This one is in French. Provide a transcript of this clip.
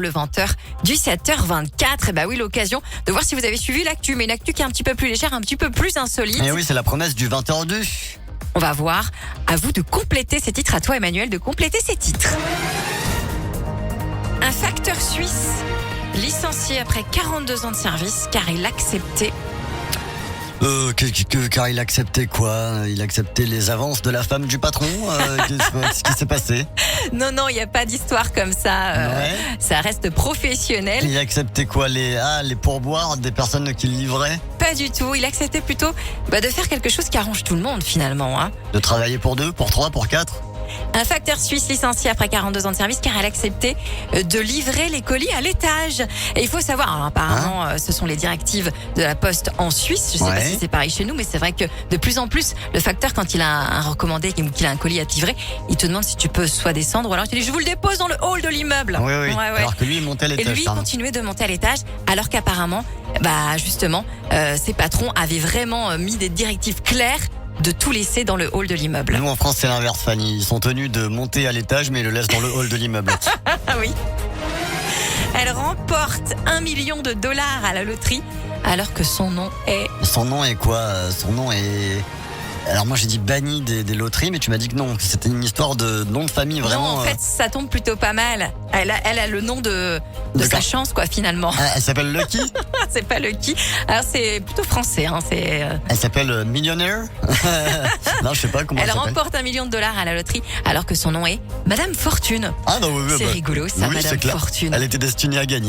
Le 20h du 7h24. Et bah oui, l'occasion de voir si vous avez suivi l'actu. Mais une actu qui est un petit peu plus légère, un petit peu plus insolite. Et oui, c'est la promesse du 20h2. On va voir. À vous de compléter ces titres. À toi, Emmanuel, de compléter ces titres. Un facteur suisse licencié après 42 ans de service car il acceptait. Car il acceptait quoi? Il acceptait les avances de la femme du patron. Qu'est-ce qui s'est passé? Non, il n'y a pas d'histoire comme ça. Ouais. Ça reste professionnel. Il acceptait quoi? Les pourboires des personnes qui le livraient? Pas du tout. Il acceptait plutôt de faire quelque chose qui arrange tout le monde finalement. Hein. De travailler pour 2, pour 3, pour 4? Un facteur suisse licencié après 42 ans de service car elle acceptait de livrer les colis à l'étage. Et il faut savoir, alors apparemment, ce sont les directives de la Poste en Suisse. Je sais pas si c'est pareil chez nous, mais c'est vrai que de plus en plus, le facteur, quand il a un recommandé, qu'il a un colis à te livrer, il te demande si tu peux soit descendre ou alors il te dit je vous le dépose dans le hall de l'immeuble. Oui. Alors que lui, il montait à l'étage. Et lui, il continuait de monter à l'étage alors qu'apparemment, justement, ses patrons avaient vraiment mis des directives claires de tout laisser dans le hall de l'immeuble. Nous, en France, c'est l'inverse, Fanny. Ils sont tenus de monter à l'étage, mais ils le laissent dans le hall de l'immeuble. Ah oui. Elle remporte $1 million à la loterie, alors que son nom est... Son nom est quoi? Son nom est... Alors moi, j'ai dit banni des loteries, mais tu m'as dit que non, que c'était une histoire de nom de famille, vraiment. Non, en fait, ça tombe plutôt pas mal. Elle a le nom de sa chance, quoi, finalement. Elle s'appelle Lucky? C'est pas Lucky. Alors, c'est plutôt français, hein. Elle s'appelle Millionnaire? Non, je sais pas comment elle s'appelle. Elle remporte $1 million à la loterie, alors que son nom est Madame Fortune. Ah non, oui, c'est rigolo, ça, oui, Madame c'est clair. Fortune. Elle était destinée à gagner.